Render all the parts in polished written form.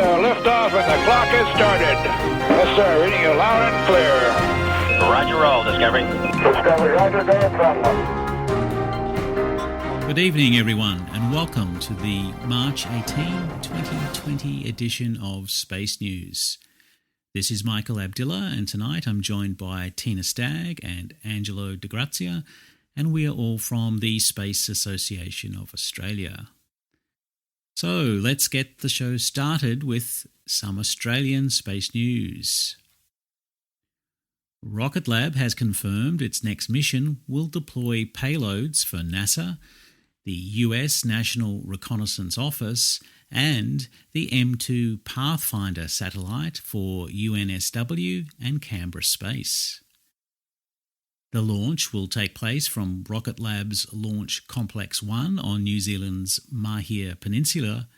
liftoff and the clock has started. Yes, sir. Reading you loud and clear. Roger, roll, Discovery. Discovery, roger, go from. Good evening, everyone, and welcome to the March 18, 2020 edition of Space News. This is Michael Abdillah, and tonight I'm joined by Tina Stagg and Angelo De Grazia, and we are all from the Space Association of Australia. So let's get the show started with some Australian space news. Rocket Lab has confirmed its next mission will deploy payloads for NASA, the US National Reconnaissance Office, and the M2 Pathfinder satellite for UNSW and Canberra Space. The launch will take place from Rocket Lab's Launch Complex 1 on New Zealand's Mahia Peninsula,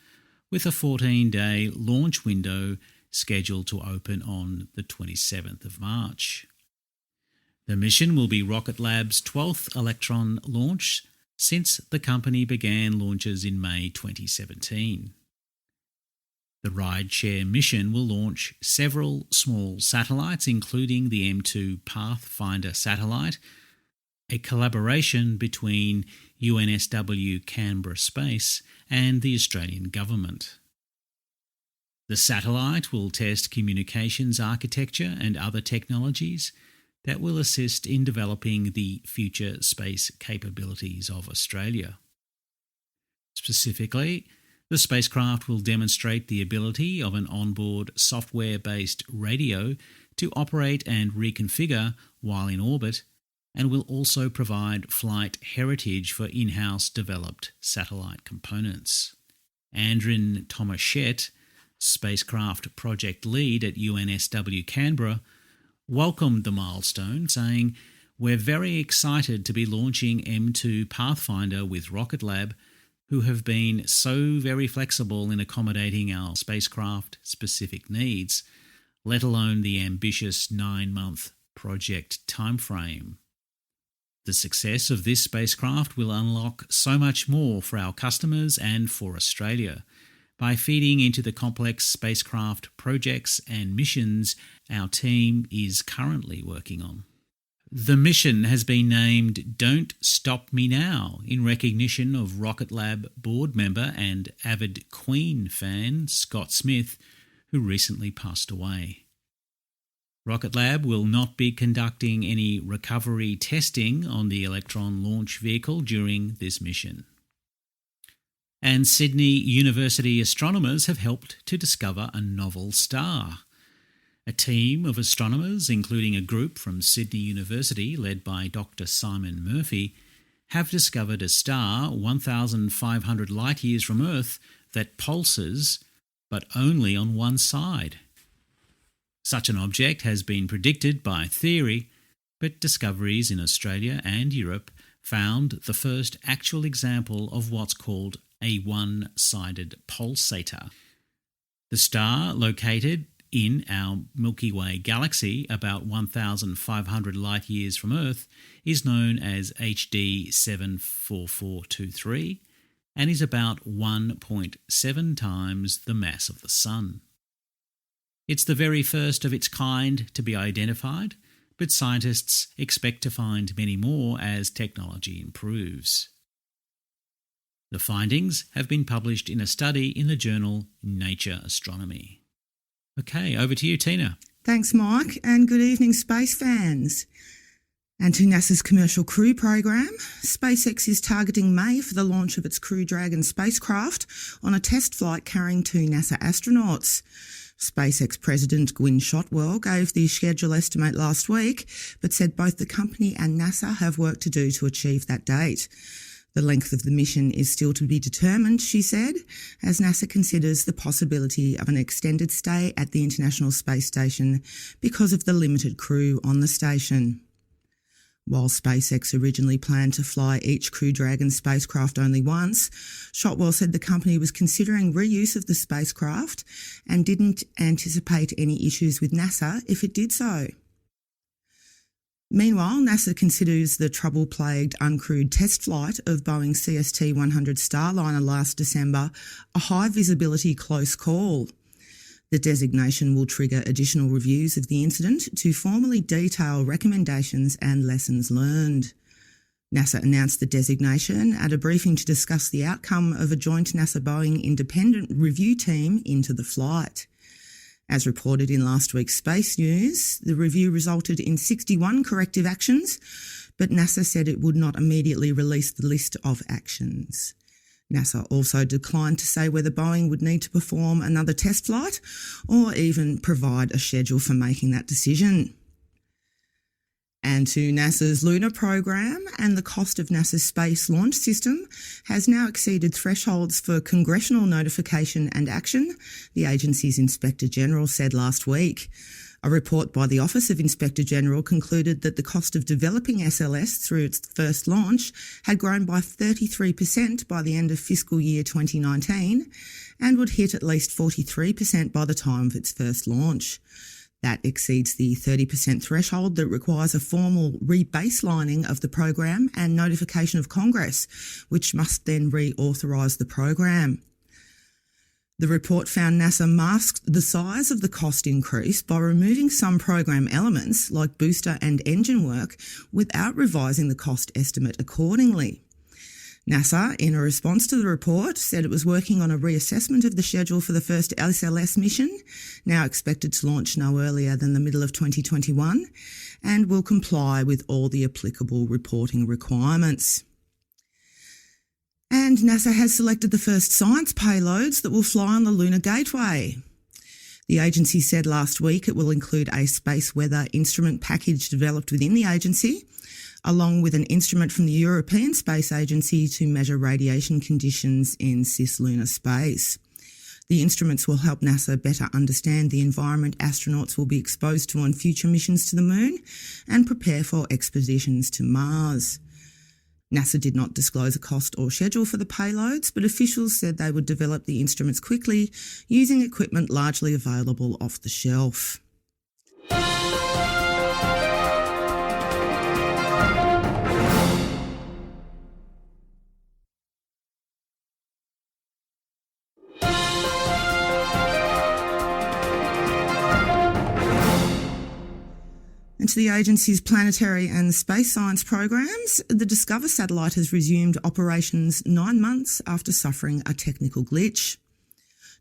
with a 14-day launch window scheduled to open on the 27th of March. The mission will be Rocket Lab's 12th Electron launch since the company began launches in May 2017. The rideshare mission will launch several small satellites, including the M2 Pathfinder satellite, a collaboration between UNSW Canberra Space and the Australian government. The satellite will test communications architecture and other technologies that will assist in developing the future space capabilities of Australia. Specifically, the spacecraft will demonstrate the ability of an onboard software-based radio to operate and reconfigure while in orbit, and will also provide flight heritage for in-house developed satellite components. Andrin Tomashett, spacecraft project lead at UNSW Canberra, welcomed the milestone, saying, "We're very excited to be launching M2 Pathfinder with Rocket Lab, who have been so very flexible in accommodating our spacecraft-specific needs, let alone the ambitious 9-month project timeframe. The success of this spacecraft will unlock so much more for our customers and for Australia by feeding into the complex spacecraft projects and missions our team is currently working on." The mission has been named Don't Stop Me Now in recognition of Rocket Lab board member and avid Queen fan Scott Smith, who recently passed away. Rocket Lab will not be conducting any recovery testing on the Electron launch vehicle during this mission. And Sydney University astronomers have helped to discover a novel star. A team of astronomers, including a group from Sydney University led by Dr. Simon Murphy, have discovered a star 1,500 light-years from Earth that pulses, but only on one side. Such an object has been predicted by theory, but discoveries in Australia and Europe found the first actual example of what's called a one-sided pulsator. The star, located in our Milky Way galaxy about 1,500 light-years from Earth, is known as HD 74423 and is about 1.7 times the mass of the Sun. It's the very first of its kind to be identified, but scientists expect to find many more as technology improves. The findings have been published in a study in the journal Nature Astronomy. Okay, over to you, Tina. Thanks, Mike, and good evening, space fans. And to NASA's Commercial Crew program, SpaceX is targeting May for the launch of its Crew Dragon spacecraft on a test flight carrying 2 NASA astronauts. SpaceX President Gwynne Shotwell gave the schedule estimate last week, but said both the company and NASA have work to do to achieve that date. The length of the mission is still to be determined, she said, as NASA considers the possibility of an extended stay at the International Space Station because of the limited crew on the station. While SpaceX originally planned to fly each Crew Dragon spacecraft only once, Shotwell said the company was considering reuse of the spacecraft and didn't anticipate any issues with NASA if it did so. Meanwhile, NASA considers the trouble-plagued uncrewed test flight of Boeing's CST-100 Starliner last December a high-visibility close call. The designation will trigger additional reviews of the incident to formally detail recommendations and lessons learned. NASA announced the designation at a briefing to discuss the outcome of a joint NASA-Boeing independent review team into the flight. As reported in last week's Space News, the review resulted in 61 corrective actions, but NASA said it would not immediately release the list of actions. NASA also declined to say whether Boeing would need to perform another test flight or even provide a schedule for making that decision. And to NASA's lunar program, and the cost of NASA's Space Launch System has now exceeded thresholds for congressional notification and action, the agency's Inspector General said last week. A report by the Office of Inspector General concluded that the cost of developing SLS through its first launch had grown by 33% by the end of fiscal year 2019 and would hit at least 43% by the time of its first launch. That exceeds the 30% threshold that requires a formal rebaselining of the program and notification of Congress, which must then reauthorise the program. The report found NASA masked the size of the cost increase by removing some program elements like booster and engine work without revising the cost estimate accordingly. NASA, in a response to the report, said it was working on a reassessment of the schedule for the first SLS mission, now expected to launch no earlier than the middle of 2021, and will comply with all the applicable reporting requirements. And NASA has selected the first science payloads that will fly on the Lunar Gateway. The agency said last week it will include a space weather instrument package developed within the agency, along with an instrument from the European Space Agency to measure radiation conditions in cislunar space. The instruments will help NASA better understand the environment astronauts will be exposed to on future missions to the Moon and prepare for expeditions to Mars. NASA did not disclose a cost or schedule for the payloads, but officials said they would develop the instruments quickly using equipment largely available off the shelf. And to the agency's planetary and space science programs, the Discover satellite has resumed operations 9 months after suffering a technical glitch.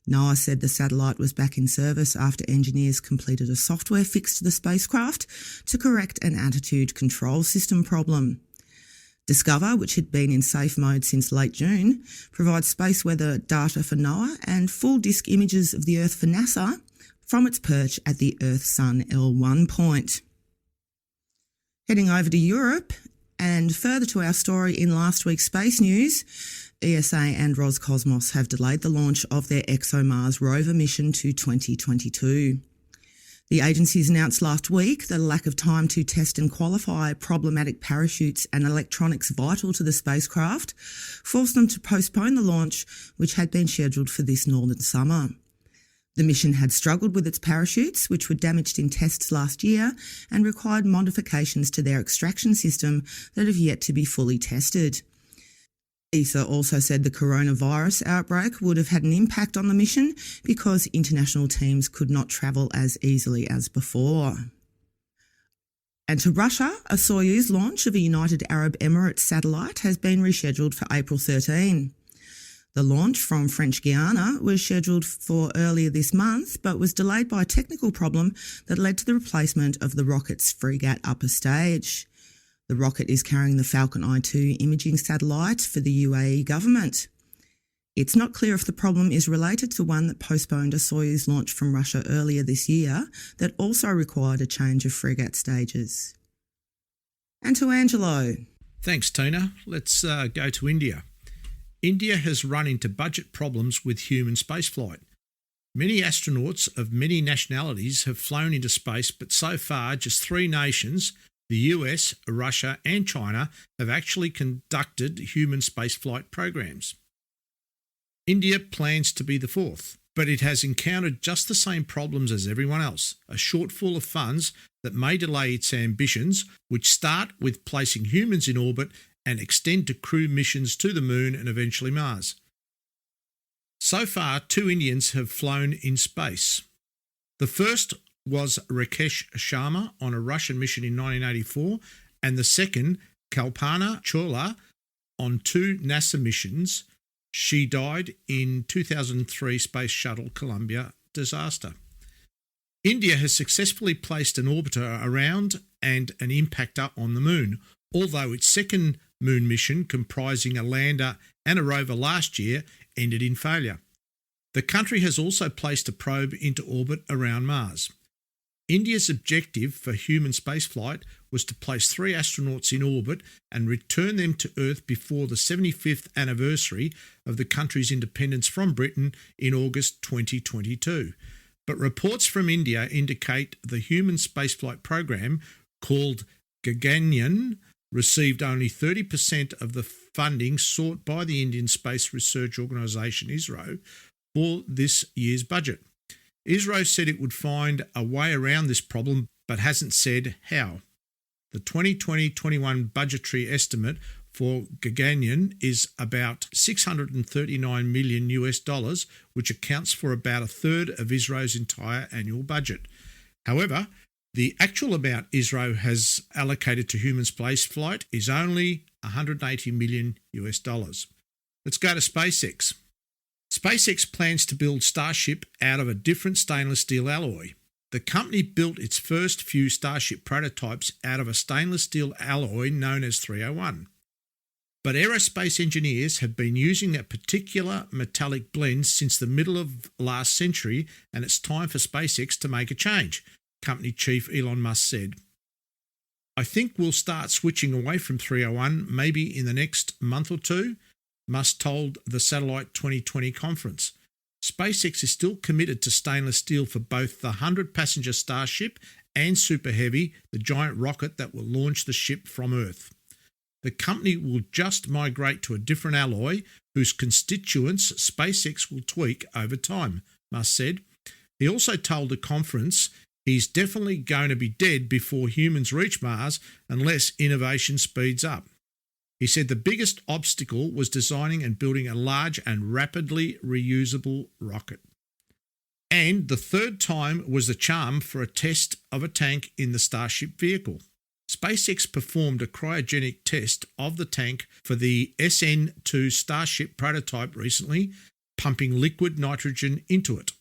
NOAA said the satellite was back in service after engineers completed a software fix to the spacecraft to correct an attitude control system problem. Discover, which had been in safe mode since late June, provides space weather data for NOAA and full disk images of the Earth for NASA from its perch at the Earth-Sun L1 point. Heading over to Europe, and further to our story in last week's Space News, ESA and Roscosmos have delayed the launch of their ExoMars rover mission to 2022. The agencies announced last week that a lack of time to test and qualify problematic parachutes and electronics vital to the spacecraft forced them to postpone the launch, which had been scheduled for this northern summer. The mission had struggled with its parachutes, which were damaged in tests last year and required modifications to their extraction system that have yet to be fully tested. ESA also said the coronavirus outbreak would have had an impact on the mission because international teams could not travel as easily as before. And to Russia, a Soyuz launch of a United Arab Emirates satellite has been rescheduled for April 13. The launch from French Guiana was scheduled for earlier this month, but was delayed by a technical problem that led to the replacement of the rocket's Fregat upper stage. The rocket is carrying the Falcon I-2 imaging satellite for the UAE government. It's not clear if the problem is related to one that postponed a Soyuz launch from Russia earlier this year that also required a change of Fregat stages. And to Angelo. Thanks, Tina. Let's go to India. India has run into budget problems with human spaceflight. Many astronauts of many nationalities have flown into space, but so far just 3 nations, the US, Russia and China, have actually conducted human spaceflight programs. India plans to be the 4th, but it has encountered just the same problems as everyone else, a shortfall of funds that may delay its ambitions, which start with placing humans in orbit and extend to crew missions to the Moon and eventually Mars. So far, 2 Indians have flown in space. The first was Rakesh Sharma on a Russian mission in 1984, and the second, Kalpana Chawla, on 2 NASA missions. She died in 2003 Space Shuttle Columbia disaster. India has successfully placed an orbiter around and an impactor on the moon, although its second moon mission, comprising a lander and a rover last year, ended in failure. The country has also placed a probe into orbit around Mars. India's objective for human spaceflight was to place 3 astronauts in orbit and return them to Earth before the 75th anniversary of the country's independence from Britain in August 2022. But reports from India indicate the human spaceflight program, called Gaganyaan, received only 30% of the funding sought by the Indian Space Research Organisation ISRO for this year's budget. ISRO said it would find a way around this problem, but hasn't said how. The 2020-21 budgetary estimate for Gaganyaan is about $639 million, which accounts for about a third of ISRO's entire annual budget. However, the actual amount ISRO has allocated to human spaceflight is only $180 million. Let's go to SpaceX. SpaceX plans to build Starship out of a different stainless steel alloy. The company built its first few Starship prototypes out of a stainless steel alloy known as 301. But aerospace engineers have been using that particular metallic blend since the middle of last century, and it's time for SpaceX to make a change, company chief Elon Musk said. I think we'll start switching away from 301 maybe in the next month or two, Musk told the Satellite 2020 conference. SpaceX is still committed to stainless steel for both the 100-passenger Starship and Super Heavy, the giant rocket that will launch the ship from Earth. The company will just migrate to a different alloy whose constituents SpaceX will tweak over time, Musk said. He also told the conference he's definitely going to be dead before humans reach Mars unless innovation speeds up. He said the biggest obstacle was designing and building a large and rapidly reusable rocket. And the third time was the charm for a test of a tank in the Starship vehicle. SpaceX performed a cryogenic test of the tank for the SN2 Starship prototype recently, pumping liquid nitrogen into it.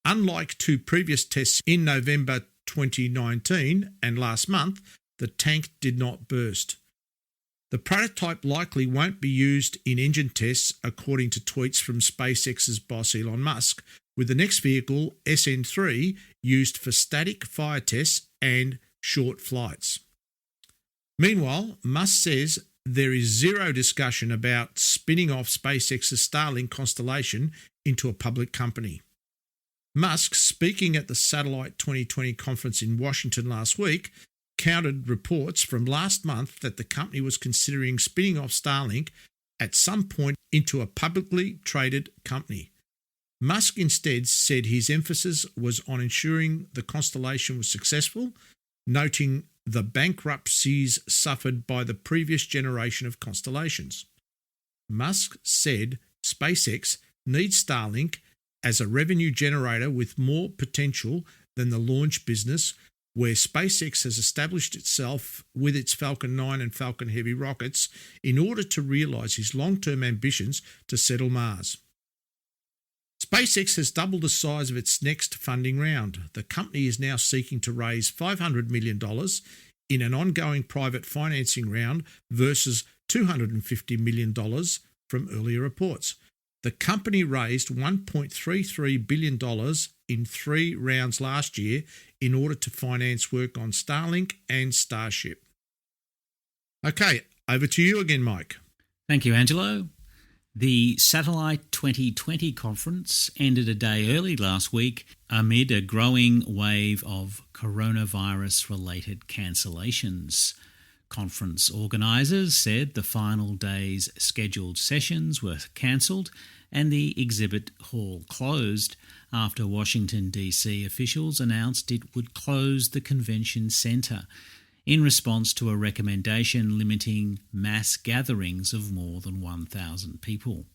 Unlike 2 previous tests in November 2019 and last month, the tank did not burst. The prototype likely won't be used in engine tests, according to tweets from SpaceX's boss Elon Musk, with the next vehicle, SN3, used for static fire tests and short flights. Meanwhile, Musk says there is zero discussion about spinning off SpaceX's Starlink constellation into a public company. Musk, speaking at the Satellite 2020 conference in Washington last week, countered reports from last month that the company was considering spinning off Starlink at some point into a publicly traded company. Musk instead said his emphasis was on ensuring the constellation was successful, noting the bankruptcies suffered by the previous generation of constellations. Musk said SpaceX needs Starlink as a revenue generator with more potential than the launch business, where SpaceX has established itself with its Falcon 9 and Falcon Heavy rockets in order to realise his long-term ambitions to settle Mars. SpaceX has doubled the size of its next funding round. The company is now seeking to raise $500 million in an ongoing private financing round versus $250 million from earlier reports. The company raised $1.33 billion in 3 rounds last year in order to finance work on Starlink and Starship. Okay, over to you again, Mike. Thank you, Angelo. The Satellite 2020 conference ended a day early last week amid a growing wave of coronavirus-related cancellations. Conference organisers said the final day's scheduled sessions were cancelled and the exhibit hall closed after Washington, D.C. officials announced it would close the convention centre in response to a recommendation limiting mass gatherings of more than 1,000 people.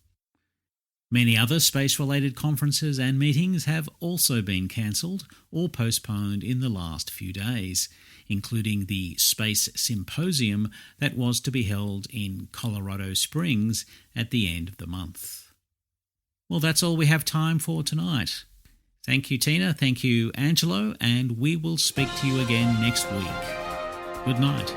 Many other space-related conferences and meetings have also been cancelled or postponed in the last few days, including the Space Symposium that was to be held in Colorado Springs at the end of the month. Well, that's all we have time for tonight. Thank you, Tina. Thank you, Angelo, and we will speak to you again next week. Good night.